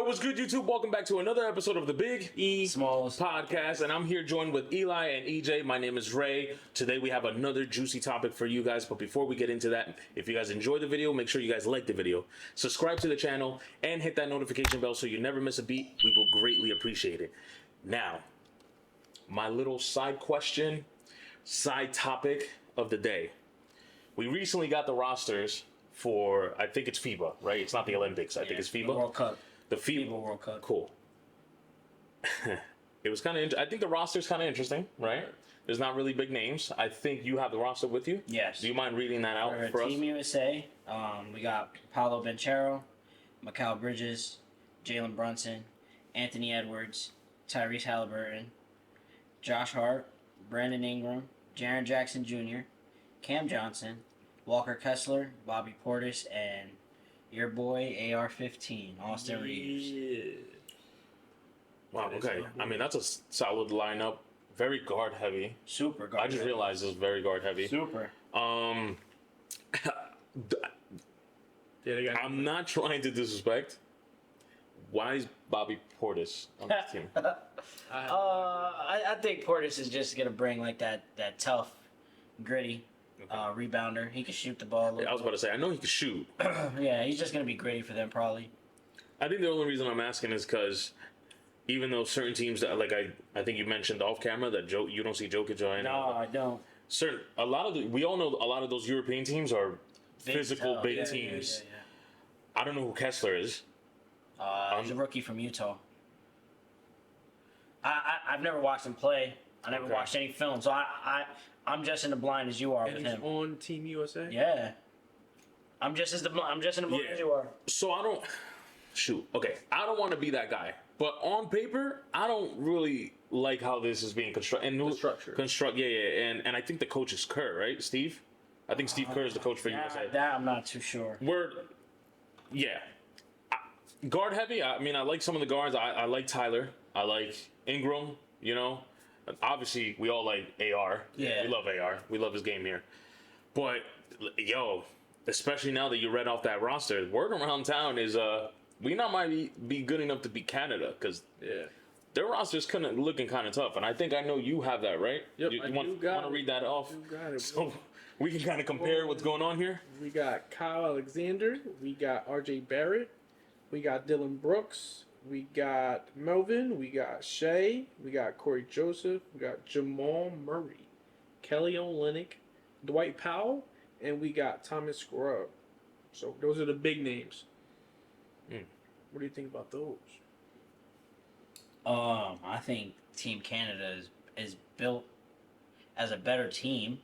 Yo, what's good, YouTube? Welcome back to another episode of the Big E Smallz podcast, and I'm here joined with Eli and EJ. My name is Ray. Today we have another juicy topic for you guys, but before we get into that, if you guys enjoyed the video, make sure you guys like the video, subscribe to the channel, and hit that notification bell so you never miss a beat. We will greatly appreciate it. Now, my little side topic of the day. We recently got the rosters for, I think it's FIBA, right? It's not the Olympics. I think it's FIBA. The World Cup. The FIBA World Cup. Cool. It was kind of. I think the roster's kind of interesting, right? There's not really big names. I think you have the roster with you. Yes. Do you mind reading that out for us? Team USA, we got Paolo Banchero, Mikal Bridges, Jalen Brunson, Anthony Edwards, Tyrese Halliburton, Josh Hart, Brandon Ingram, Jaren Jackson Jr., Cam Johnson, Walker Kessler, Bobby Portis, and your boy AR-15, Austin Reeves. Wow. Okay. I mean, that's a solid lineup. Very guard heavy. Super guard. I just realized it's very guard heavy. Super. I'm not trying to disrespect. Why is Bobby Portis on this team? I think Portis is just gonna bring like that tough, gritty rebounder. He can shoot the ball. I was about to say, I know he can shoot. Yeah, he's just gonna be gritty for them probably. I think the only reason I'm asking is because even though certain teams that I think you mentioned off camera that you don't see Jokic or any. No, I don't. We all know a lot of those European teams are Big physical, tell. big Yeah, teams. Yeah. I don't know who Kessler is. He's a rookie from Utah. I've never watched him play. I never watched any film, so I'm just in the blind as you are and with he's him. on Team USA. Yeah. I'm just in the blind as you are. So I don't want to be that guy. But on paper, I don't really like how this is being constructed. The structure. Yeah. And I think the coach is Kerr, right? Steve? I think Steve Kerr is the coach for USA. That I'm not too sure. Guard heavy. I mean, I like some of the guards. I like Tyler. I like Ingram. You know, and obviously we all like AR. Yeah, we love AR. We love his game here. But especially now that you read off that roster, word around town is we not might be good enough to beat Canada because their roster's looking kind of tough. And I think I know you have that, right? Yep. You want to read that off? You got it. So we can kind of compare what's going on here. We got Kyle Alexander. We got RJ Barrett. We got Dylan Brooks. We got Melvin. We got Shea. We got Corey Joseph. We got Jamal Murray, Kelly Olynyk, Dwight Powell, and we got Thomas Scrub. So those are the big names. What do you think about those? I think Team Canada is built as a better team.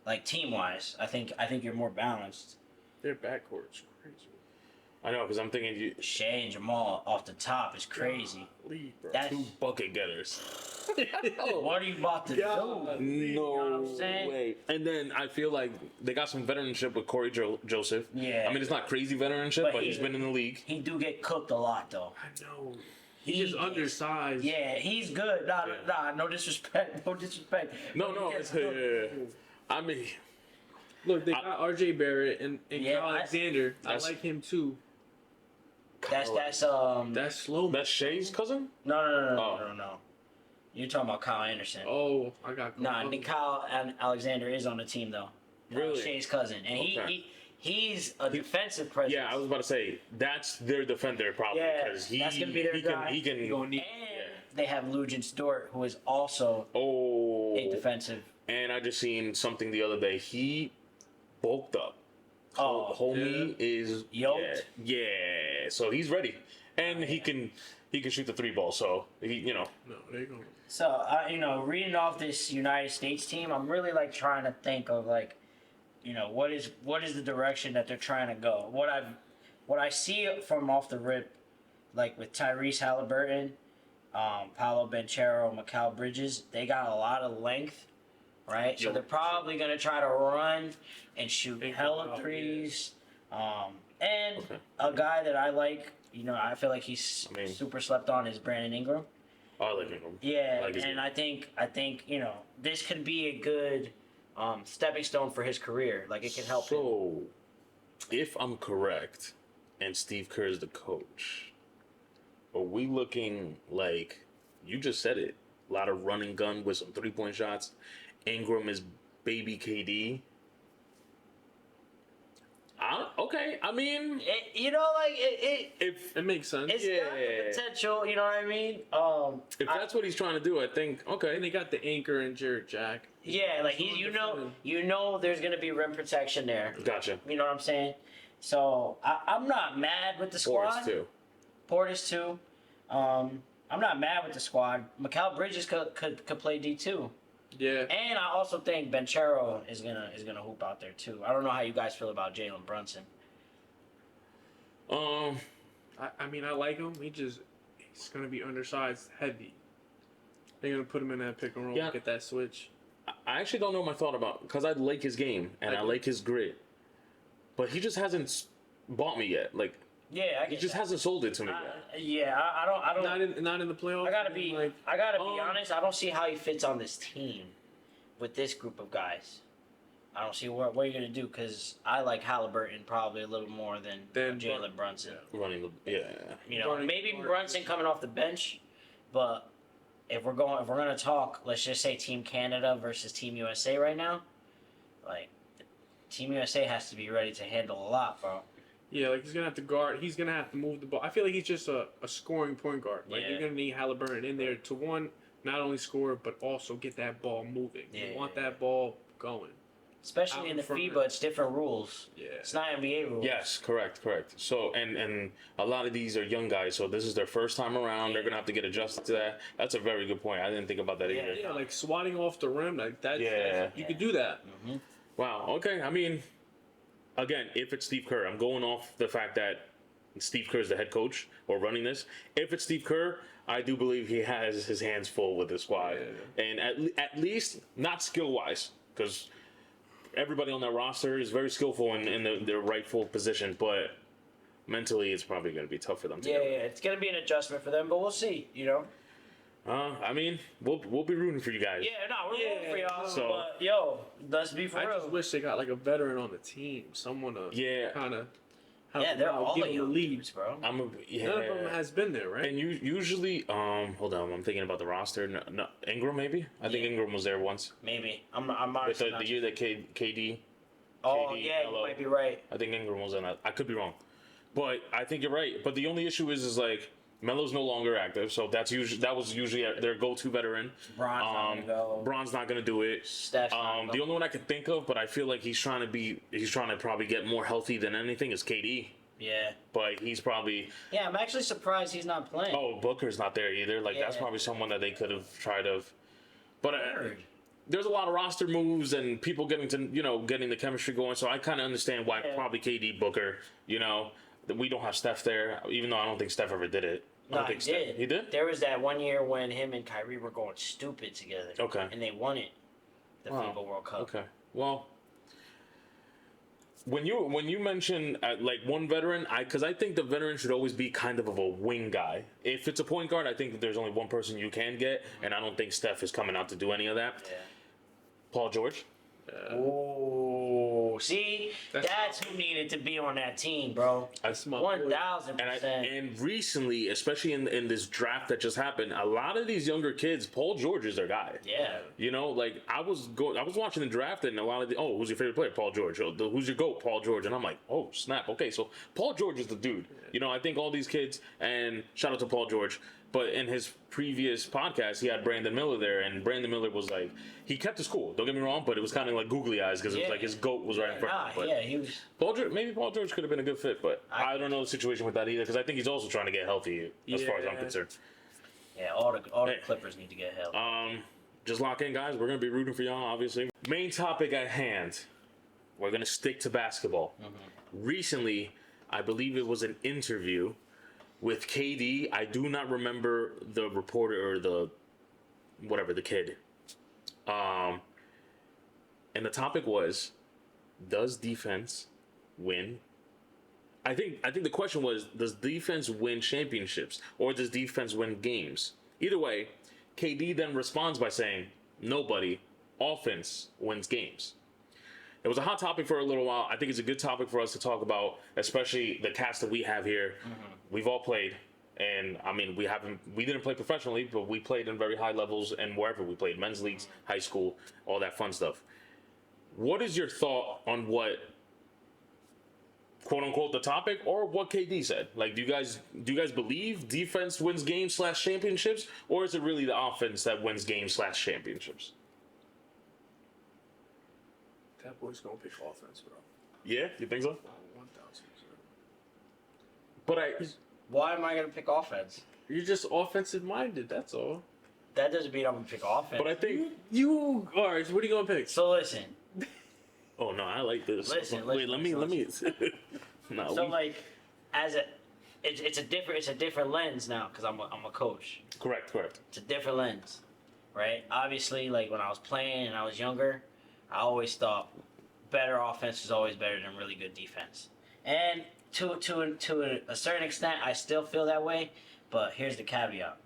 Like team wise, I think you're more balanced. Their backcourt's crazy. I know, because I'm thinking Shea and Jamal off the top is crazy. Golly, bro. That's, two bucket getters. what are you about to do? No You know what I'm saying? way. And then I feel like they got some veteranship with Corey Joseph. Yeah. I mean, it's not crazy veteranship, but he's been in the league. He do get cooked a lot though. I know. He's just undersized. Yeah, he's good. Nah, no disrespect. No disrespect. No, it's I mean, look, they got RJ Barrett and Kyle Alexander. I like him too. That's slow. That's Shea's cousin? No. You're talking about Kyle Anderson. Oh, I got. Kyle and Alexander is on the team though. Really? Shea's cousin, and he's a defensive presence. Yeah, I was about to say that's their defender probably because that's gonna be their guy. He can. They have Lugens Dort, who is also a defensive. And I just seen something the other day. He bulked up. Homie is yoked. Yeah, so he's ready, and he can shoot the 3 ball. So No, they go. So reading off this United States team, I'm really like trying to think of like, what is the direction that they're trying to go. What I see from off the rip, like with Tyrese Halliburton, Paolo Banchero, Mikal Bridges, they got a lot of length. Right, so they're probably gonna try to run and shoot hella threes, and a guy that I like, I feel like he's super slept on is Brandon Ingram. I like Ingram. Yeah, and I think this could be a good stepping stone for his career. Like it can help him. So, if I'm correct, and Steve Kerr is the coach, we looking like you just said it? A lot of run and gun with some 3-point shots. Ingram is baby KD. Okay, I mean, if It makes sense. it's got the potential. You know what I mean? if that's what he's trying to do, I think okay. And they got the anchor and Jared Jack. Yeah, like you know, there's gonna be rim protection there. Gotcha. You know what I'm saying? So I'm not mad with the squad. Portis too. Portis too. I'm not mad with the squad. Mikal Bridges could play D2. Yeah. And I also think Banchero is gonna hoop out there too. I don't know how you guys feel about Jalen Brunson. I mean, I like him. He's gonna be undersized, heavy. They're gonna put him in that pick and roll, get that switch. I actually don't know my thought about because I like his game and I like his grit, but he just hasn't bought me yet. Like Yeah, he just hasn't sold it to me yet. I don't. Not in the playoffs. I gotta be honest. I don't see how he fits on this team with this group of guys. I don't see what you're gonna do because I like Halliburton probably a little more than Jalen Brunson. Running the You know, maybe Brunson coming off the bench, but if we're gonna talk, let's just say Team Canada versus Team USA right now, like Team USA has to be ready to handle a lot, bro. Yeah, like he's gonna have to guard. He's gonna have to move the ball. I feel like he's just a scoring point guard. Like you're gonna need Halliburton in there to not only score but also get that ball moving. You want that ball going. Especially in the FIBA, it's different rules. Yeah. It's not NBA rules. Yes, correct. So and a lot of these are young guys, so this is their first time around. They're gonna have to get adjusted to that. That's a very good point. I didn't think about that either. Yeah, like swatting off the rim, like that. Yeah. You could do that. Mm-hmm. Wow. Okay. I mean, again, if it's Steve Kerr, I'm going off the fact that Steve Kerr is the head coach or running this. If it's Steve Kerr, I do believe he has his hands full with the squad, and at least not skill wise, because everybody on that roster is very skillful in their rightful position, but mentally it's probably going to be tough for them to Yeah, it's going to be an adjustment for them, but we'll see, you know? I mean, we'll be rooting for you guys. Yeah, no, we're rooting for y'all, So- but yo, let's be for I real. just wish they got like a veteran on the team, someone to kind of They're all give the them young the lead. dudes, bro. None of them has been there, right? And usually, hold on, I'm thinking about the roster. No, Ingram maybe. I think Ingram was there once. Maybe. I'm not. With the year that KD. Oh, KD, yeah, you might be right. I think Ingram was in that. I could be wrong, but I think you're right. But the only issue is like Melo's no longer active, so that was usually their go-to veteran. Bron's not gonna go. Bron's not gonna do it. Steph's not the only one I could think of, but I feel like he's trying to probably get more healthy than anything is KD. Yeah. But he's probably. Yeah, I'm actually surprised he's not playing. Oh, Booker's not there either. Like that's probably someone that they could have tried to. But there's a lot of roster moves and people getting the chemistry going. So I kind of understand why probably KD, Booker. We don't have Steph there, even though I don't think Steph ever did it. No, he did. He did? There was that one year when him and Kyrie were going stupid together. Okay. And they won it, the FIBA World Cup. Okay. Well, when you mention like one veteran, because I think the veteran should always be kind of a wing guy. If it's a point guard, I think that there's only one person you can get, and I don't think Steph is coming out to do any of that. Yeah. Paul George. Oh, see, that's who needed to be on that team, bro. That's my 1,000%. And recently, especially in this draft that just happened, a lot of these younger kids, Paul George is their guy. Yeah. Like I was watching the draft and a lot of who's your favorite player? Paul George. Who's your GOAT? Paul George. And I'm like, oh snap. Okay, so Paul George is the dude. I think all these kids, and shout out to Paul George. But in his previous podcast, he had Brandon Miller there, and Brandon Miller was like, he kept his cool. Don't get me wrong, but it was kind of like googly eyes because it was like his GOAT was right in front of him. But he was. Maybe Paul George could have been a good fit, but I don't know the situation with that either because I think he's also trying to get healthy as far as I'm concerned. Yeah, all the Clippers need to get healthy. Just lock in, guys. We're gonna be rooting for y'all, obviously. Main topic at hand. We're gonna stick to basketball. Recently, I believe it was an interview with KD. I do not remember the reporter or the kid. And the topic was, does defense win? I think the question was, does defense win championships or does defense win games? Either way, KD then responds by saying, nobody, offense wins games. It was a hot topic for a little while. I think it's a good topic for us to talk about, especially the cast that we have here. We've all played. And I mean, we didn't play professionally, but we played in very high levels and wherever we played, men's leagues, high school, all that fun stuff. What is your thought on what, quote unquote, the topic or what KD said? Like, do you guys believe defense wins games / championships, or is it really the offense that wins games / championships? That boy's gonna pick offense, bro. Yeah, you think so? 1,000%. But Why am I gonna pick offense? You're just offensive minded. That's all. That doesn't mean I'm gonna pick offense. but I think. You all right? So what are you gonna pick? So listen. Oh no, I like this. Listen, Wait, listen, let me. No, So like, it's a different lens now because I'm a coach. correct. It's a different lens, right? Obviously, like when I was playing and I was younger, I always thought better offense is always better than really good defense. And to a certain extent, I still feel that way. But here's the caveat: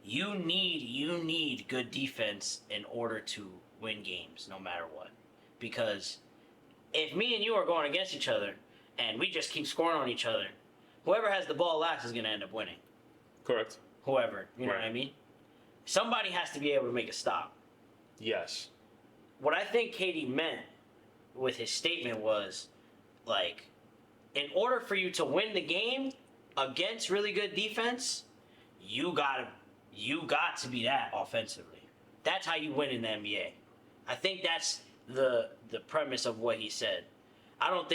you need good defense in order to win games, no matter what. Because if me and you are going against each other and we just keep scoring on each other, whoever has the ball last is going to end up winning. Correct. Whoever, you know Right. what I mean? Somebody has to be able to make a stop. Yes. What I think KD meant with his statement was, like, in order for you to win the game against really good defense, you got to be that offensively. That's how you win in the NBA. I think that's the premise of what he said. I don't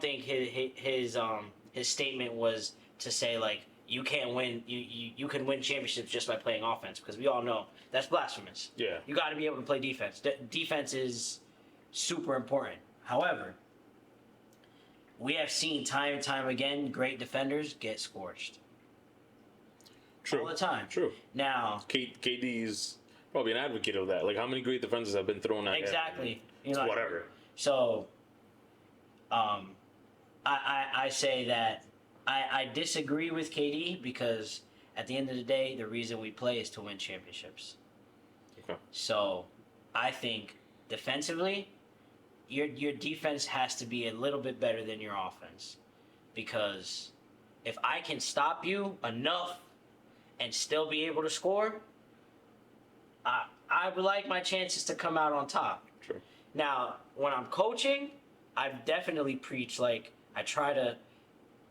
think his statement was to say like you can't win, you can win championships just by playing offense, because we all know that's blasphemous. Yeah. You got to be able to play defense. Defense is super important. However, we have seen time and time again great defenders get scorched True. all the time. True. Now, KD's probably an advocate of that. Like, how many great defenders have been thrown at him? exactly. You know, Whatever. So, I say that I disagree with KD because at the end of the day, the reason we play is to win championships. Okay. So, I think defensively, your defense has to be a little bit better than your offense, because if I can stop you enough and still be able to score, I would like my chances to come out on top. True. Now, when I'm coaching, I definitely preach, like, I try to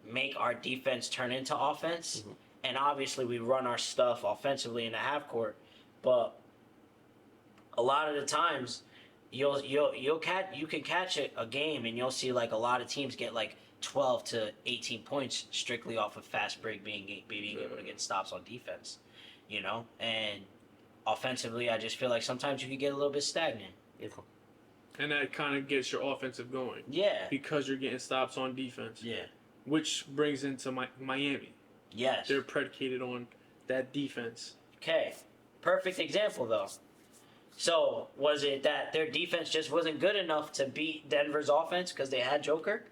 make our defense turn into offense. Mm-hmm. And obviously we run our stuff offensively in the half court, but a lot of the times you can catch a game and you'll see like a lot of teams get like 12 to 18 points strictly off of fast break being able to get stops on defense, you know? And offensively, I just feel like sometimes you can get a little bit stagnant. Okay. And that kind of gets your offensive going Yeah. because you're getting stops on defense. Yeah. Which brings into Miami. Yes. They're predicated on that defense. Okay. Perfect example, though. So, was it that their defense just wasn't good enough to beat Denver's offense because they had Joker?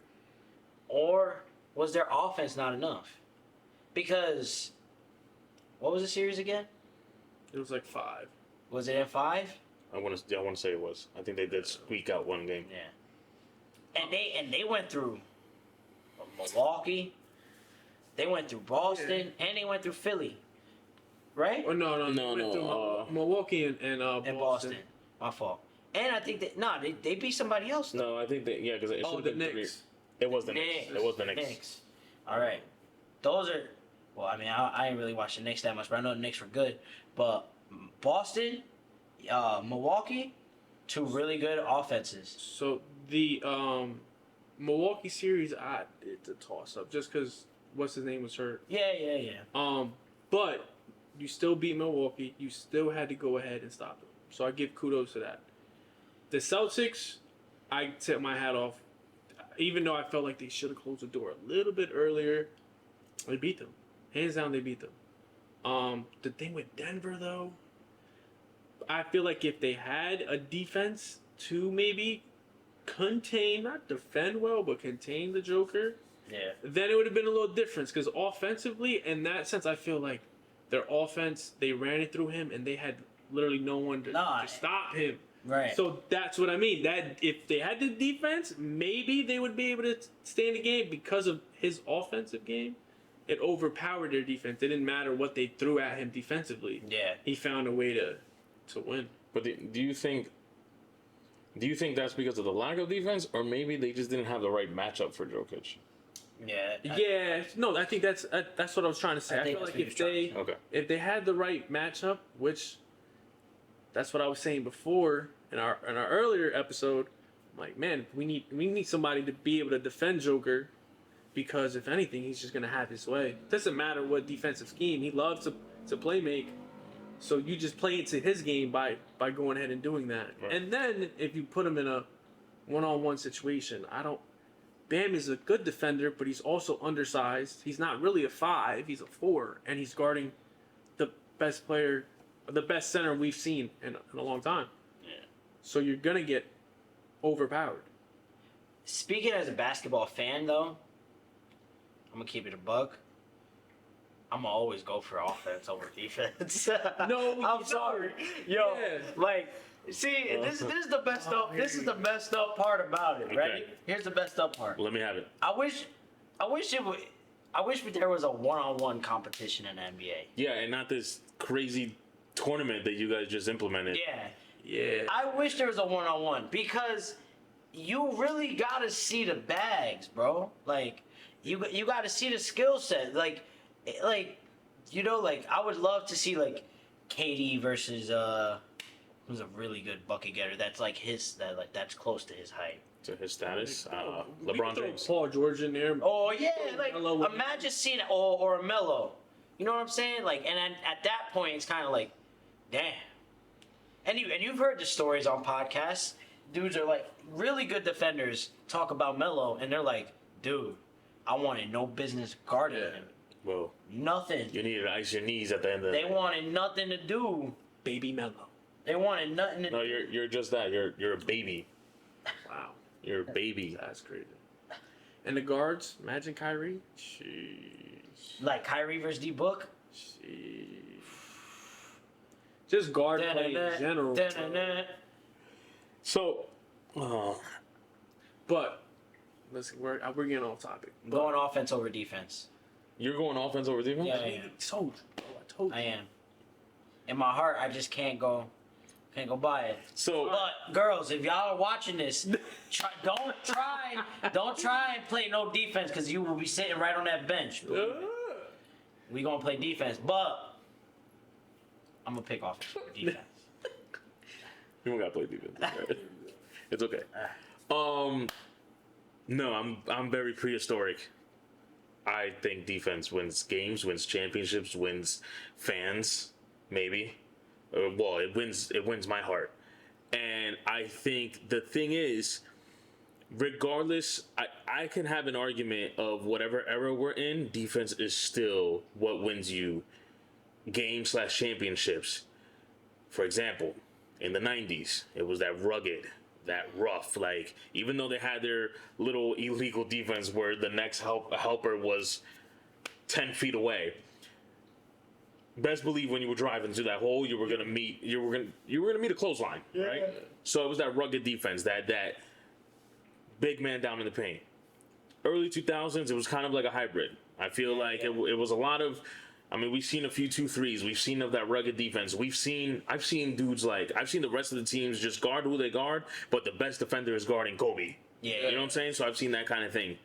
Or was their offense not enough? Because, what was the series again? It was like 5. Was it in 5? I want to say it was. I think they did squeak out one game. Yeah. And they went through Milwaukee, they went through Boston, and they went through Philly. Right? Oh no! No, They went no, through Milwaukee and And Boston. My fault. And I think that they beat somebody else. Though. No, I think that because it Oh, should the have been Knicks. It was the Knicks. It was the Knicks. All right. Those are. Well, I mean, I didn't really watch the Knicks that much, but I know the Knicks were good. But Boston, Milwaukee, 2 really good offenses. So the Milwaukee series, it's a toss up just because what's his name was hurt. Yeah. But you still beat Milwaukee. You still had to go ahead and stop them. So I give kudos to that. The Celtics, I tip my hat off. Even though I felt like they should have closed the door a little bit earlier, they beat them. Hands down, they beat them. The thing with Denver, though, I feel like if they had a defense to maybe contain, not defend well, but contain the Joker, Yeah. then it would have been a little different. Because offensively, in that sense, I feel like their offense, they ran it through him, and they had literally no one to stop him. Right. So that's what I mean. That if they had the defense, maybe they would be able to stay in the game because of his offensive game. It overpowered their defense. It didn't matter what they threw at him defensively. Yeah. He found a way to win. But do you think that's because of the lack of defense, or maybe they just didn't have the right matchup for Jokic? Yeah. No, I think that's what I was trying to say. I think feel that's like what you're trying to if they had the right matchup, which that's what I was saying before in our earlier episode, I'm like, man, we need somebody to be able to defend Joker, because if anything, he's just gonna have his way. Doesn't matter what defensive scheme, he loves to play make. So you just play into his game by going ahead and doing that. Right. And then if you put him in a one-on-one situation, Bam is a good defender, but he's also undersized. He's not really a 5, he's a 4, and he's guarding the best player, the best center we've seen in a long time. Yeah. So you're gonna get overpowered. Speaking as a basketball fan, though, I'm gonna keep it a buck. I'm gonna always go for offense over defense. No, I'm sorry, yo. Yeah. Like, see, this is the messed up. This is the messed up part about it, right? Okay. Here's the messed up part. Let me have it. I wish there was a one-on-one competition in the NBA. Yeah, and not this crazy tournament that you guys just implemented. Yeah. Yeah. I wish there was a one-on-one, because you really gotta see the bags, bro. Like, you gotta see the skill set. Like you know, like, I would love to see like KD versus who's a really good bucket getter that's that's close to his height. To his status, We LeBron could throw James. Paul George in there. Oh yeah, like Melo would- imagine seeing it, or a Melo. You know what I'm saying? Like, and then at that point, it's kind of like, damn. And you've heard the stories on podcasts. Dudes are like really good defenders talk about Melo, and they're like, dude, I wanted no business guarding him. Well, Nothing. you needed to ice your knees at the end of the They night. wanted nothing to do. Baby Melo. They wanted nothing to No, do. you're just that. You're a baby. Wow. You're a baby. That's crazy. And the guards, imagine Kyrie. Sheesh. Like Kyrie versus D Book. Sheesh. Just guard play in general. So, But listen, we're getting off topic. But Going offense over defense. you're going offense over defense? Yeah. I told you. I told you. I am. In my heart, I just can't go by it. So, But girls, if y'all are watching this, don't try and play no defense, because you will be sitting right on that bench. We gonna play defense, but I'm gonna pick offense over defense. you don't gotta play defense. Right? It's okay. No, I'm very prehistoric. I think defense wins games, wins championships, wins fans, maybe. Well, it wins my heart. And I think the thing is, regardless, I can have an argument of whatever era we're in, defense is still what wins you games / championships. For example, in the 90s, it was that rugged, that rough, like, even though they had their little illegal defense where the next helper was 10 feet away, best believe when you were driving through that hole, you were gonna meet a clothesline, right? So it was that rugged defense, that big man down in the paint. Early 2000s, it was kind of like a hybrid. I feel like it was a lot of. I mean, we've seen a few 2-3s. We've seen of that rugged defense. I've seen dudes I've seen the rest of the teams just guard who they guard, but the best defender is guarding Kobe. Yeah. You know what I'm saying? So I've seen that kind of thing.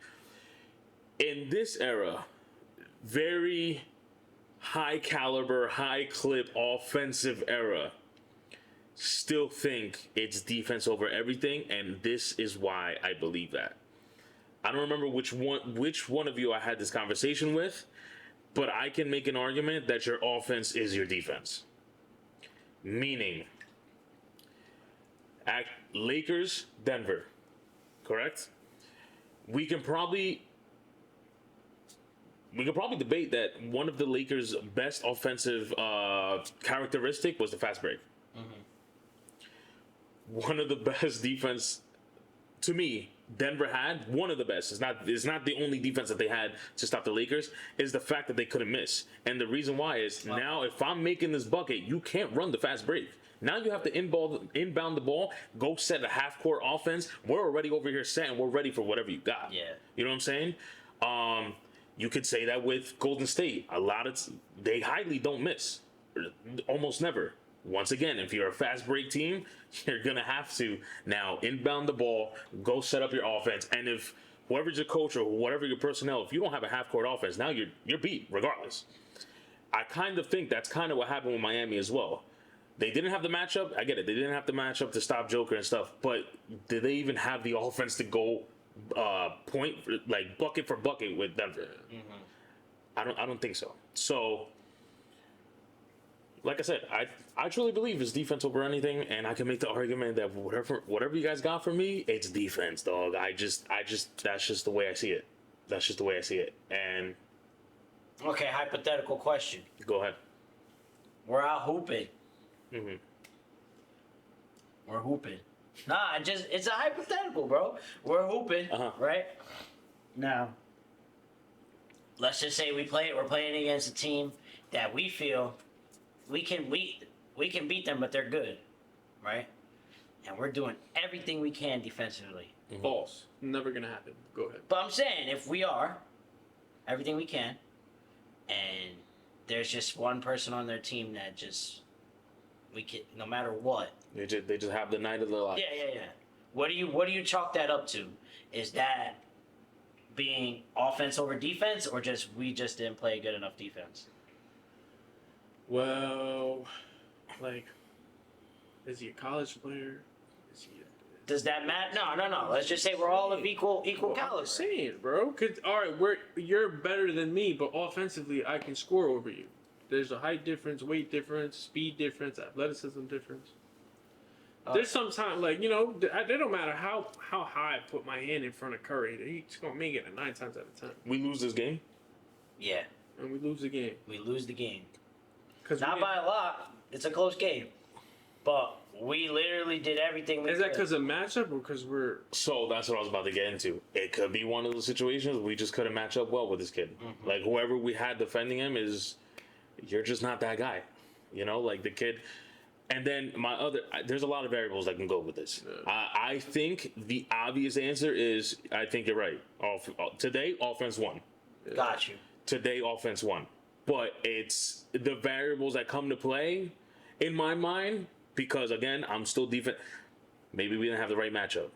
In this era, very high caliber, high clip offensive era, still think it's defense over everything, and this is why I believe that. I don't remember which one of you I had this conversation with, but I can make an argument that your offense is your defense. Meaning, Lakers, Denver, correct? We can probably debate that one of the Lakers' best offensive characteristic was the fast break. One of the best defense, to me, Denver had, one of the best. It's not the only defense that they had to stop the Lakers, is the fact that they couldn't miss. And the reason why is, now if I'm making this bucket, you can't run the fast break. Now you have to inbound the ball, go set a half court offense. We're already over here set and we're ready for whatever you got. Yeah. You know what I'm saying? You could say that with Golden State. They highly don't miss. Almost never. Once again, if you're a fast break team, you're going to have to now inbound the ball, go set up your offense. And if whoever's your coach or whatever your personnel, if you don't have a half court offense, now you're beat regardless. I kind of think that's kind of what happened with Miami as well. They didn't have the matchup. I get it. They didn't have the matchup to stop Joker and stuff. But did they even have the offense to go point, like bucket for bucket with Denver? Mm-hmm. I don't think so. So, like I said, I truly believe it's defense over anything, and I can make the argument that whatever you guys got for me, it's defense, dog. That's just the way I see it. That's just the way I see it. And Okay, hypothetical question. go ahead. We're out hooping. Mm-hmm. We're hooping. Nah, it's a hypothetical, bro. We're hooping, right? Now, let's just say we're playing against a team that we feel we can beat them, but they're good, right? And we're doing everything we can defensively. False. Never gonna happen. Go ahead. But I'm saying if we are everything we can, and there's just one person on their team that just we can, no matter what. They just have the night of their life. Yeah. What do you chalk that up to? Is that being offense over defense, or we just didn't play good enough defense? Well, like, is he a college player? Is he? Does that matter? No. Let's just say we're all of equal I'm caliber. just saying, bro. Cause all right, you're better than me, but offensively, I can score over you. There's a height difference, weight difference, speed difference, athleticism difference. There's sometimes, like, you know, it don't matter how high I put my hand in front of Curry, he's gonna make it 9 times out of 10, We lose this game. Yeah, and we lose the game. we lose the game. Cause Not by a lot. It's a close game, but we literally did everything we Is could. that because of matchup or because we're? So that's what I was about to get into. It could be one of those situations we just couldn't match up well with this kid. Mm-hmm. Like whoever we had defending him you're just not that guy. You know, like the kid. And then there's a lot of variables that can go with this. Yeah. I think the obvious answer is, I think you're right. Today, offense won. Got you. Today, offense won. But it's the variables that come to play in my mind, because again, I'm still defense. Maybe we didn't have the right matchup.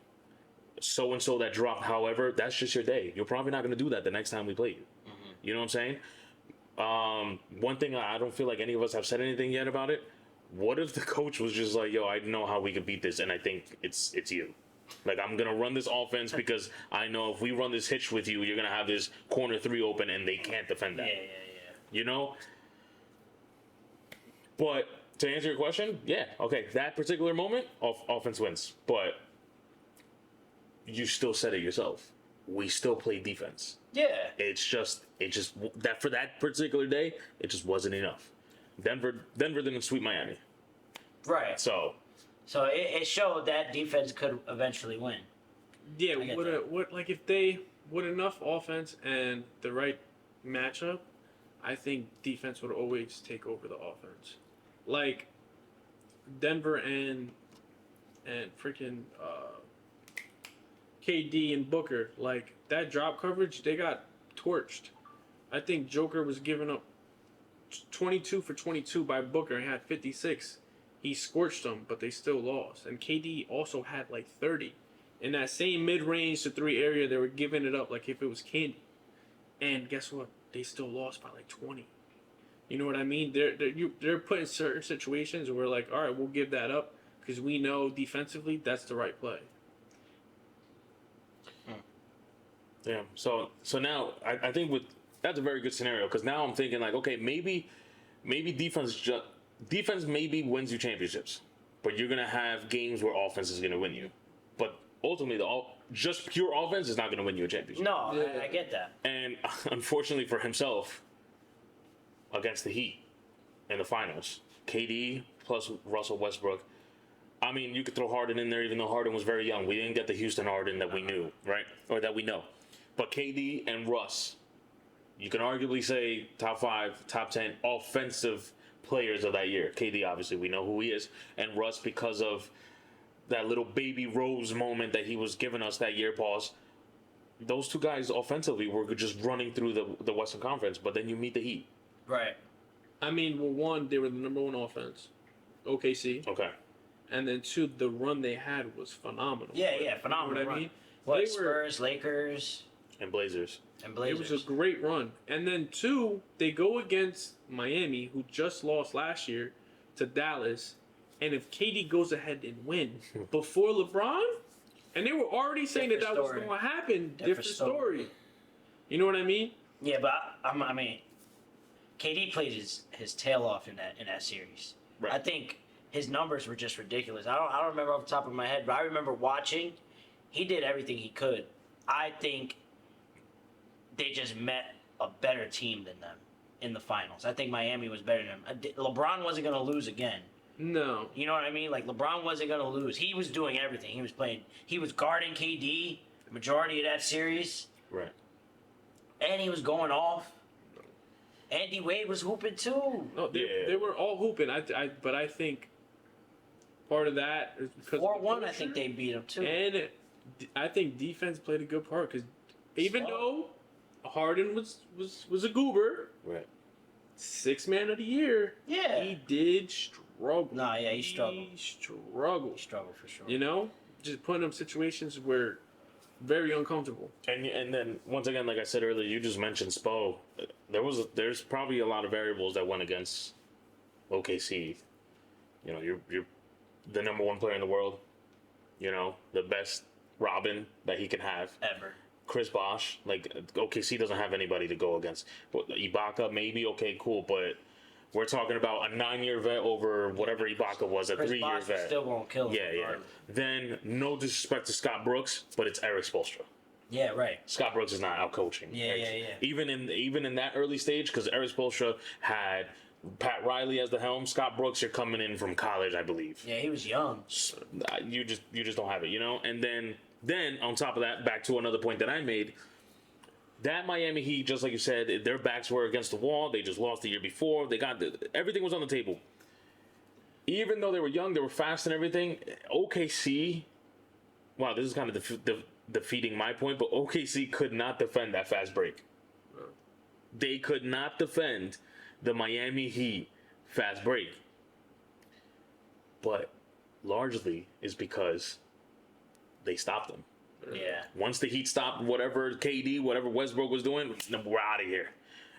So and so that dropped. However, that's just your day. You're probably not going to do that the next time we play you. Mm-hmm. You know what I'm saying? One thing I don't feel like any of us have said anything yet about it. What if the coach was just like, yo, I know how we could beat this, and I think it's you. Like, I'm going to run this offense because I know if we run this hitch with you, you're going to have this corner 3 open, and they can't defend that. Yeah. You know? But to answer your question, yeah, okay, that particular moment, offense wins. But you still said it yourself. We still play defense. Yeah. It's just that for that particular day, it just wasn't enough. Denver didn't sweep Miami. Right. So it showed that defense could eventually win. Yeah, if they with enough offense and the right matchup, I think defense would always take over the offense. Like Denver and freaking KD and Booker, like that drop coverage, they got torched. I think Joker was giving up 22 for 22 by Booker and had 56. He scorched them, but they still lost. And KD also had like 30. In that same mid-range to 3 area, they were giving it up like if it was candy. And guess what? They still lost by like 20. You know what I mean? They're put in certain situations where like, all right, we'll give that up because we know defensively that's the right play. yeah. So now I think that's a very good scenario, because now I'm thinking like, okay, maybe defense maybe wins you championships, but you're gonna have games where offense is gonna win you. But ultimately, just pure offense is not gonna win you a championship. No, I get that. And unfortunately for himself, against the Heat in the finals, KD plus Russell Westbrook. I mean, you could throw Harden in there, even though Harden was very young. We didn't get the Houston Harden that we knew, right? Or that we know. But KD and Russ, you can arguably say top 5, top 10 offensive players of that year. KD, obviously, we know who he is, and Russ because of that little baby Rose moment that he was giving us that year. Pause. Those two guys offensively were just running through the Western Conference, but then you meet the Heat. Right. I mean, well, one, they were the number one offense, OKC, Okay. and then two, the run they had was phenomenal. Yeah, phenomenal. You know what I run. mean? What, They Spurs, Lakers, And Blazers. and It Blazers. was a great run. And then two, they go against Miami, who just lost last year to Dallas. And if KD goes ahead and win before LeBron, and they were already saying that Different that was story. going to happen, Different different story. You know what I mean? Yeah, but I mean, KD played his tail off in that series. Right. I think his numbers were just ridiculous. I don't remember off the top of my head, but I remember watching. He did everything he could. I think they just met a better team than them in the finals. I think Miami was better than them. LeBron wasn't going to lose again. No. You know what I mean? Like, LeBron wasn't going to lose. He was doing everything. He was playing. He was guarding KD the majority of that series, Right. and he was going off. Andy Wade was hooping too. No, Yeah. they were all hooping. But I think part of that is because of the 4-1, I culture. think they beat him too. And I think defense played a good part because even So- though Harden was a goober, Right. 6th man of the year, Yeah. he did struggle. Nah, yeah, he struggled. He struggled. He struggled for sure. You know, just putting him in situations where very uncomfortable. And then once again, like I said earlier, you just mentioned Spo. There's probably a lot of variables that went against OKC. You know, you're the number one player in the world. You know, the best Robin that he can have. Ever. Chris Bosh, like OKC doesn't have anybody to go against. But Ibaka, maybe okay, cool, but we're talking about a 9-year vet over whatever Ibaka was, a Chris 3-year Bosh was vet. still gonna kill him. Yeah. regardless. Then no disrespect to Scott Brooks, but it's Eric Spoelstra. Yeah, right. Scott Brooks is not out coaching. Yeah. Even in that early stage, because Eric Spoelstra had Pat Riley as the helm. Scott Brooks, you're coming in from college, I believe. Yeah, he was young. You just don't have it, you know. And then on top of that, back to another point that I made. That Miami Heat, just like you said, their backs were against the wall. They just lost the year before. Everything was on the table. Even though they were young, they were fast and everything. OKC, wow, this is kind of defeating my point, but OKC could not defend that fast break. They could not defend the Miami Heat fast break. But largely is because they stopped them. Yeah. Once the Heat stopped whatever KD, whatever Westbrook was doing, we're out of here.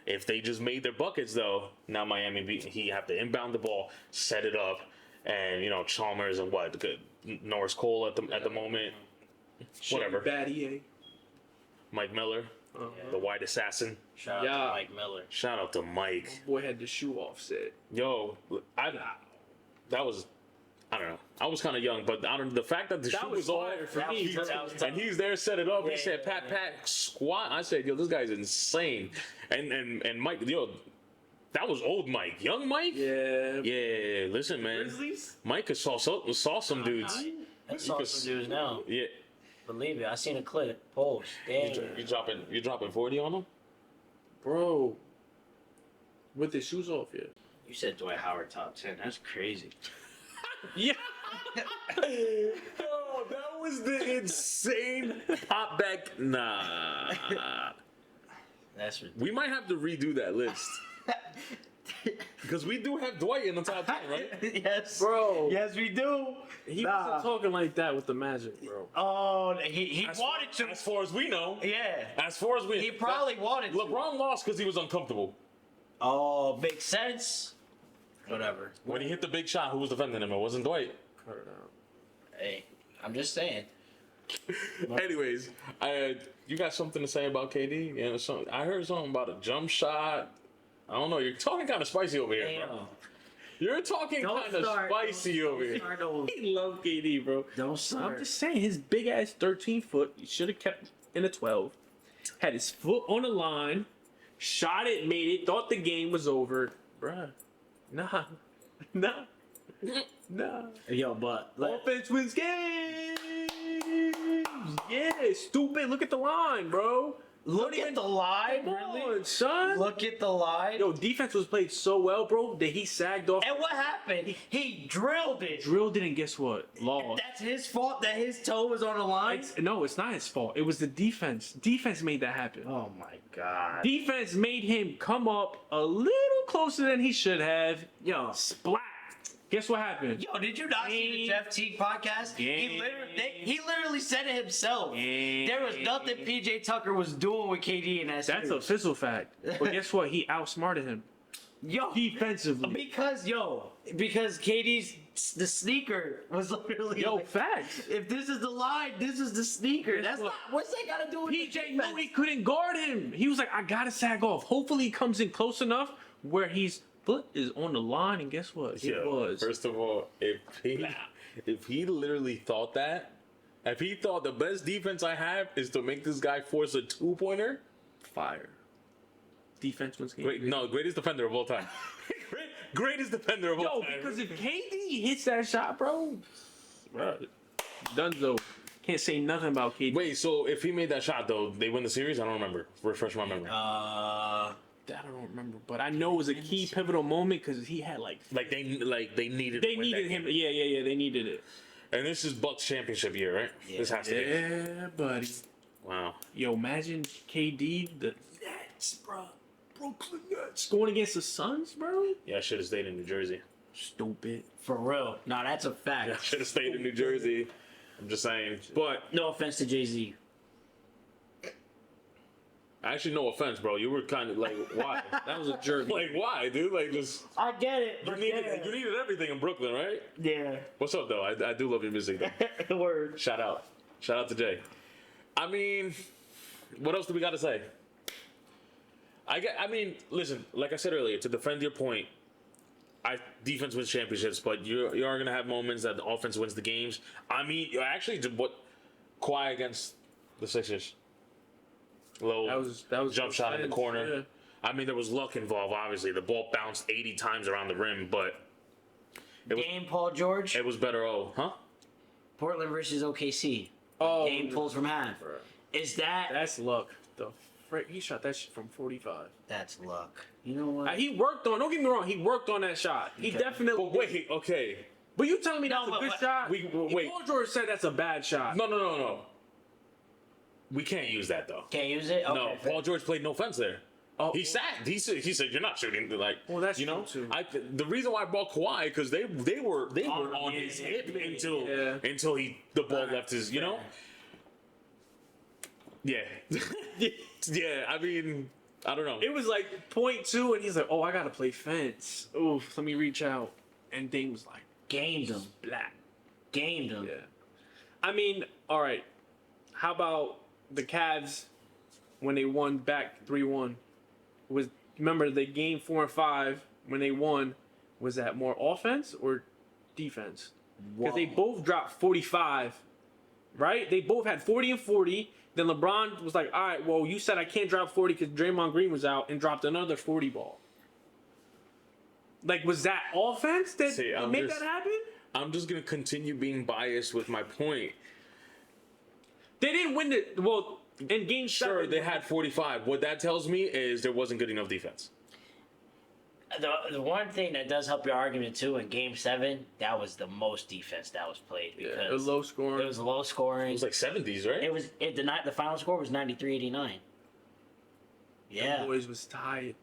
If they just made their buckets, though, now he have to inbound the ball, set it up, and Chalmers and Norris Cole at the moment, whatever. Battier. Mike Miller, the White Assassin. Shout out Yeah. to Mike Miller. Shout out to Mike. Boy had the shoe offset. Yo, that was. I don't know. I was kind of young, but the fact that the shoe was off, fire for That me. was tough. and he's there, set it up. Yeah, He said, yeah, "Pat, squat." I said, "Yo, this guy's insane." And Mike, yo, that was old Mike. Young Mike. Yeah. Yeah. Listen, man. Grizzlies? Mike saw some dudes. I saw Because- some dudes now. Yeah. Believe it. I seen a clip. Post. Damn. You dropping 40 on them? Bro. With his shoes off, yeah. You said Dwight Howard top 10. That's crazy. Yeah. Yo, that was the insane pop back. Nah. That's We might have to redo that list. Because we do have Dwight in the top 10, right? yes. Bro. Yes, we do. He Nah. wasn't talking like that with the Magic, bro. Oh, he As wanted far, to. As far as we know. Yeah. As far as we He probably wanted to. LeBron lost because he was uncomfortable. Oh, makes sense. Whatever. When he hit the big shot, who was defending him? It wasn't Dwight. Cut it out. Hey, I'm just saying. Anyways, you got something to say about KD? I heard something about a jump shot. I don't know. You're talking kind of spicy over here, bro. Damn. You're talking kind of spicy over here. He loved KD, bro. Don't start. I'm just saying, his big ass 13 foot, he should have kept in a 12. Had his foot on the line, shot it, made it, thought the game was over. Bruh. Nah. Yo, but Offense wins games. Yeah, stupid. Look at the line, bro. Look at the line, Come really. on, son. Look at the line. Yo, defense was played so well, bro, that he sagged off. And what happened? He drilled it. Drilled it, and guess what? Lost. That's his fault that his toe was on the line. No, it's not his fault. It was the defense. Defense made that happen. Oh my god. Defense made him come up a little closer than he should have. Yo. Splat. Guess what happened? Yo, did you not see the Jeff Teague podcast? He literally said it himself. There was nothing PJ Tucker was doing with KD in that That's series. a fizzle fact. But guess what? He outsmarted him Yo, defensively. because KD's the sneaker was literally Yo, like, facts. if this is the line, this is the sneaker. Guess That's what? not what's that got to do with the PJ knew he defense? couldn't guard him. He was like, I gotta sag off. Hopefully he comes in close enough where his foot is on the line, and guess what? It was. First of all, if he literally thought that, if he thought the best defense I have is to make this guy force a 2-pointer, Fire. Defense wins game. greatest defender of all time. Greatest defender of all Yo, time. because if KD hits that shot, bro, Dunzo. Can't say nothing about KD. Wait, so if he made that shot though, they win the series? I don't remember. Refresh my memory. I don't remember, but I know it was a key pivotal moment because he had like they needed. they to win needed that him. game. Yeah, they needed it. And this is Bucks championship year, right? This has to be. Yeah, buddy. Wow. Yo, imagine KD, the Nets, bro. Brooklyn Nets going against the Suns, bro. Yeah, I should have stayed in New Jersey. Stupid. For real. No, that's a fact. I should have stayed in New Jersey. I'm just saying. But No offense to Jay-Z. actually, no offense, bro. You were kind of like, why? That was a jerk. Like, why, dude? Like, just I get it. you needed everything in Brooklyn, right? Yeah. What's up, though? I do love your music, though. Word. Shout out to Jay. I mean, what else do we got to say? I mean, listen. Like I said earlier, to defend your point, defense wins championships, but you are gonna have moments that the offense wins the games. I mean, you actually did what Kawhi against the Sixers. Little That was jump shot in the defense, corner. yeah. I mean, there was luck involved. Obviously, the ball bounced 80 times around the rim, but Game Paul George. it was better. Oh, huh? Portland versus OKC. Oh, Game pulls from half. Is that? that's luck. The frick, he shot that shit from 45. That's luck. You know what? He worked on. Don't get me wrong. He worked on that shot. He definitely. But wait, okay. But you telling me that's No, a good but- shot? wait. Paul George said that's a bad shot. No. We can't use that though. Can't use it. Okay, No, fair. Paul George played no fence there. Oh, He said you're not shooting. Like, Well, that's you know. true, too. The reason why I brought Kawhi because they were on yeah, his hip until yeah. the ball left his. You know. Yeah. Yeah. I mean, I don't know. It was like .2, and he's like, "Oh, I gotta play fence. Oof, let me reach out." And Dame was like, Gamed him. "Black." Gamed him. Yeah. I mean, all right. How about the Cavs when they won back 3-1? Was remember the game 4 and 5 when they won? Was that more offense or defense? Because they both dropped 45, right? They both had 40 and 40. Then LeBron was like, "All right, well, you said I can't drop 40 because Draymond Green was out," and dropped another 40 ball. Like, was that offense that See, I'm made just- that happen? I'm just gonna continue being biased with my point. They didn't win the well in Game Sure, 7. they had 45. What that tells me is there wasn't good enough defense. The one thing that does help your argument too in Game 7, that was the most defense that was played because It was low scoring. it was low scoring. It was like 70s, right? The final score was 93-89. Yeah, Boys was tired.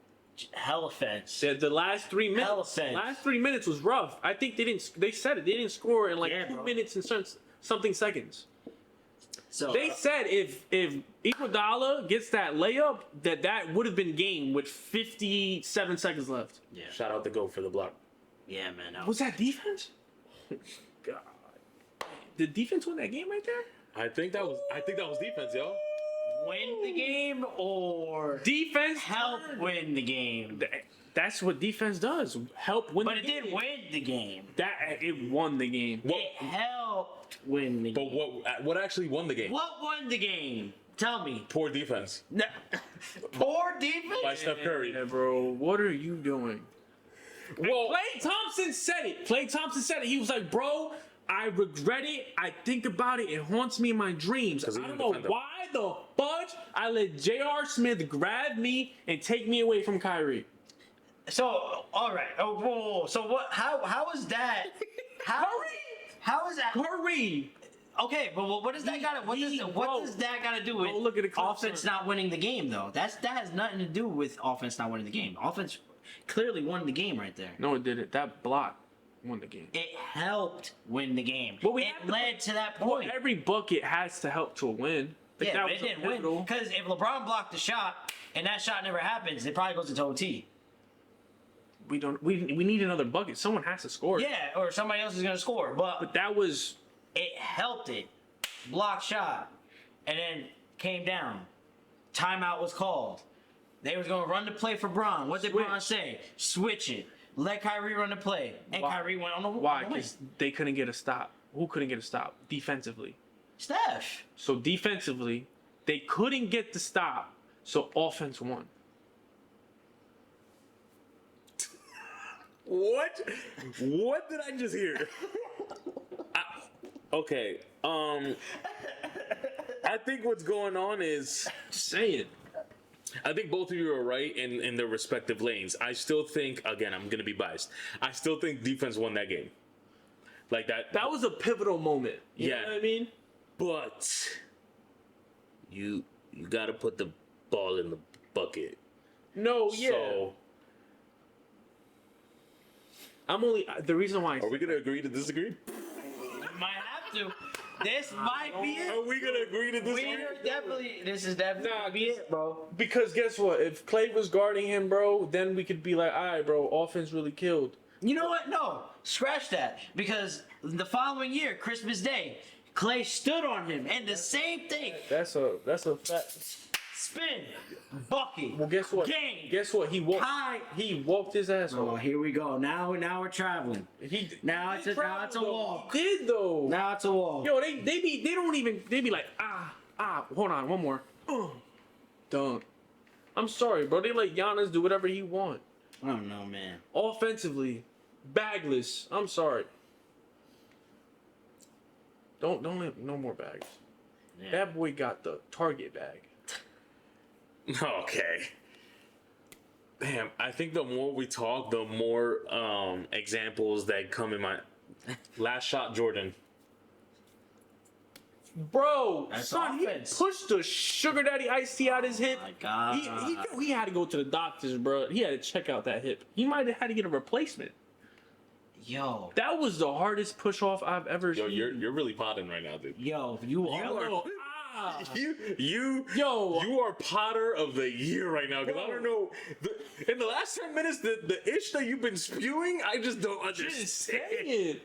hell offense. The last 3 minutes. Elephant. Last 3 minutes was rough. I think they didn't. They said it. They didn't score in like Yeah, 2 bro. minutes and something seconds. So They said if Iguodala gets that layup, that would have been game with 57 seconds left. yeah, Shout out the GOAT for the block. yeah, man. Was that defense? God, did defense win that game right there? I think that was defense, yo. Win the game or Defense help win the game. That's what defense does. Help win. But the it game. did win the game. It won the game. It helped win the But game. what actually won the game? What won the game? Tell me. Poor defense No. Poor defense? by Steph Curry. Yeah, bro. What are you doing? Well, Klay Thompson said it. Klay Thompson said it. He was like, "Bro, I regret it. I think about it. It haunts me in my dreams. I he don't didn't know defend him. why the fudge I let J.R. Smith grab me and take me away from Kyrie. So, all right. Oh, whoa, whoa, whoa. So what? How is that? How is that? Curry. Okay, but what does that got? What does that got to do with look at the clips, offense son. not winning the game though? That has nothing to do with offense not winning the game. Offense clearly won the game right there. No, it didn't. That block won the game. It helped win the game. But we it have to- led to that Well, point. every bucket has to help to a win. Yeah, that but was it didn't pivotal. win because if LeBron blocked the shot and that shot never happens, it probably goes into OT. We don't. We need another bucket. Someone has to score. Yeah, or somebody else is gonna score. But that was. It helped it. Block shot. And then came down. Timeout was called. They was going to run the play for Bron. What did Switch. Bron say? Switch it. Let Kyrie run the play. And Why? Kyrie went on the Why? on the win. Because they couldn't get a stop. Who couldn't get a stop? Defensively. Steph. So defensively, they couldn't get the stop. So offense won. What? What did I just hear? Okay. I think what's going on is Say it. I think both of you are right in their respective lanes. I still think, again, I'm gonna be biased. I still think defense won that game. Like that. That was a pivotal moment. You Yeah. know what I mean? But you gotta put the ball in the bucket. No, yeah. So I'm only the reason why. are we gonna agree to disagree? Might have to. This might be it. Are we gonna agree to disagree? This is definitely Nah, be it, bro. Because guess what? If Clay was guarding him, bro, then we could be like, all right, bro, offense really killed. You know what? No. Scratch that. Because the following year, Christmas Day, Clay stood on him. And the same thing. That's a fact. Spin. Bucket. Well, guess what? Game. Guess what? He walked his ass Oh, off. here we go. Now we're traveling. He Now it's a walk. He did though. Now it's a wall. Yo, they be like hold on, one more. Dunk. I'm sorry, bro. They let Giannis do whatever he want. I don't know, man. Offensively, bagless. I'm sorry. Don't let no more bags. Yeah. That boy got the Target bag. Okay. Damn, I think the more we talk, the more examples that come in my last shot, Jordan. Bro, That's son, offense. he pushed the sugar daddy iced tea out his hip. Oh my God. He had to go to the doctors, bro. He had to check out that hip. He might have had to get a replacement. Yo. That was the hardest push off I've ever Yo, seen. you're really potting right now, dude. Yo, you are. Yo, You are Potter of the year right now, because I don't know. In the last 10 minutes, the ish that you've been spewing, I just don't just say understand. it.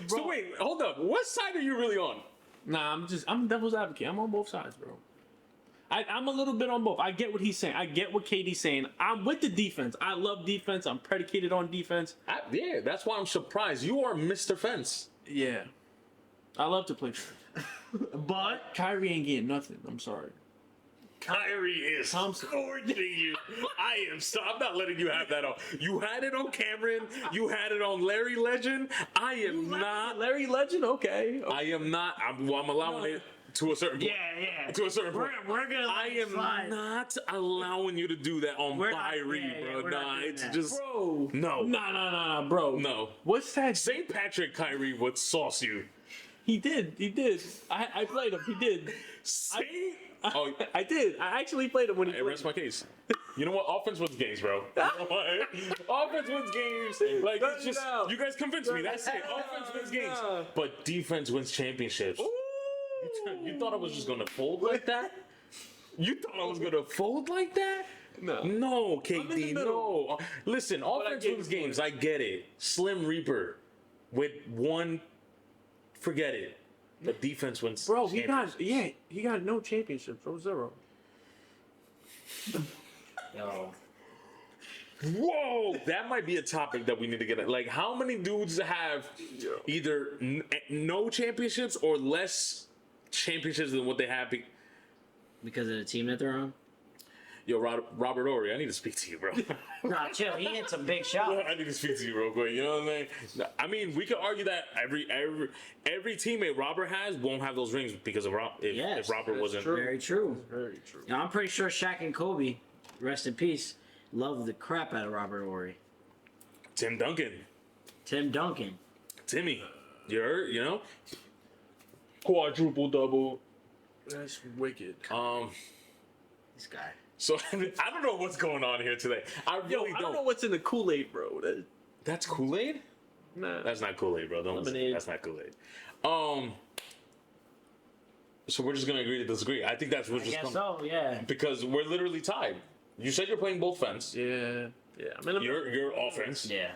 So wait, hold up. What side are you really on? Nah, I'm devil's advocate. I'm on both sides, bro. I'm a little bit on both. I get what he's saying. I get what KD's saying. I'm with the defense. I love defense. I'm predicated on defense. Yeah, that's why I'm surprised. You are Mr. Fence. Yeah. I love to play defense. But Kyrie ain't getting nothing. I'm sorry. Kyrie is torching you. I'm not letting you have that on. You had it on Cameron. You had it on Larry Legend. I am not. Larry Legend? Okay. I am not. I'm allowing it to a certain point. yeah. To a certain point. We're gonna let I it am slide. not allowing you to do that on We're not- Kyrie, yeah, bro. we're not Nah, doing it's that. just Bro. no. Nah, bro. No. What's that? St. Patrick Kyrie would sauce you. He did. I played him. He did. See? Oh, I did. I actually played him when he hey, rest my case. You know what? Offense wins games, bro. You know what? Offense wins games. Like, it's just, you guys convinced me. That's it. Offense wins games. But defense wins championships. You thought I was just gonna fold like that? You thought I was gonna fold like that? No. No, I'm in the KD, middle. no. Listen, I offense get wins your games. point. I get it. Slim Reaper with one, forget it. But defense wins. Bro, he championships. got no championships. Bro, 0. Yo. Whoa, that might be a topic that we need to get at. Like, how many dudes have either no championships or less championships than what they have? Because of the team that they're on? Yo, Robert Ory, I need to speak to you, bro. Nah, chill. He hit some big shots. I need to speak to you real quick. You know what I mean? I mean, we could argue that every teammate Robert has won't have those rings because of if Robert that's wasn't. true. Very true. Very true. Now, I'm pretty sure Shaq and Kobe, rest in peace, loved the crap out of Robert Ory. Tim Duncan, Tim Duncan. Timmy, you heard? You know. Quadruple double. That's wicked. This guy. So I don't know what's going on here today. I really I don't know what's in the Kool-Aid, bro. That's Kool-Aid? Nah. That's not Kool-Aid, bro. Don't listen. Lemonade. That's not Kool-Aid. So we're just gonna agree to disagree. I think that's what's I just guess come so, yeah. because we're literally tied. You said you're playing both fence. Yeah. I'm in a You're offense. Yeah.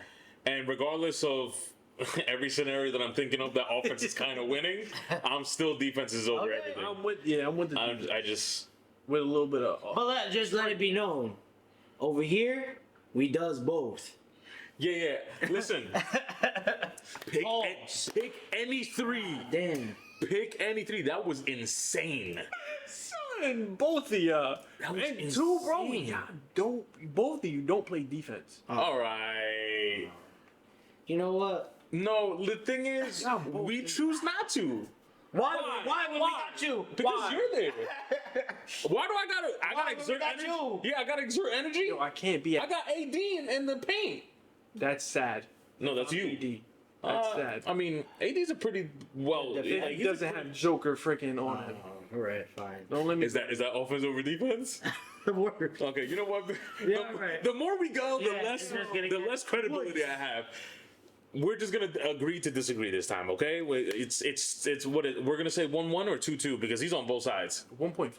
And regardless of every scenario that I'm thinking of, that offense is kind of winning. I'm still defense is over Okay. everything. I'm with the I just with a little bit of But let it be known. Over here, we does both. yeah. Listen, pick Pause. pick any three. Damn. Pick any three. That was insane. son, both of y'all. That was And two, bro, insane. y'all don't both of you don't play defense. All right. You know what? No, the thing is, Y'all both- we choose not to. Why would we got you? Because Why? you're there. Why do I gotta Why would we exert got energy? you? Yeah, I gotta exert energy. Yo, I can't be. I got AD in the paint. That's sad. No, that's you. AD. That's sad. I mean, AD's a pretty well. Defend- like, He he's a doesn't pretty- have Joker freaking on him. All right, fine. Don't let me. Is that offense over defense? Word. Okay, you know what? Yeah, the, right. the more we go, the Yeah, less it's just gonna the get less credibility I have. We're just gonna agree to disagree this time, okay? It's what we're gonna say 1-1 or 2-2 because he's on both sides. 1.5.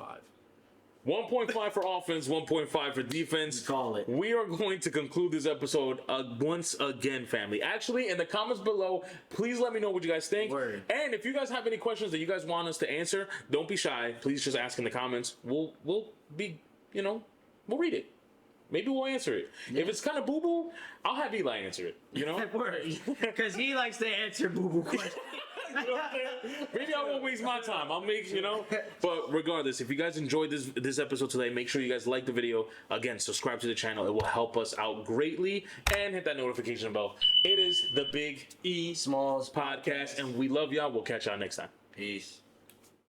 1.5 for offense, 1.5 for defense. Call it. We are going to conclude this episode once again, family. Actually, in the comments below, please let me know what you guys think. Word. And if you guys have any questions that you guys want us to answer, don't be shy. Please just ask in the comments. We'll be, we'll read it. Maybe we'll answer it. If it's kind of boo boo, I'll have Eli answer it. Word. Because he likes to answer boo boo questions. Maybe I won't waste my time. I'll make, But regardless, if you guys enjoyed this episode today, make sure you guys like the video. Again, subscribe to the channel. It will help us out greatly. And hit that notification bell. It is the Big E Smallz Podcast. And we love y'all. We'll catch y'all next time. Peace.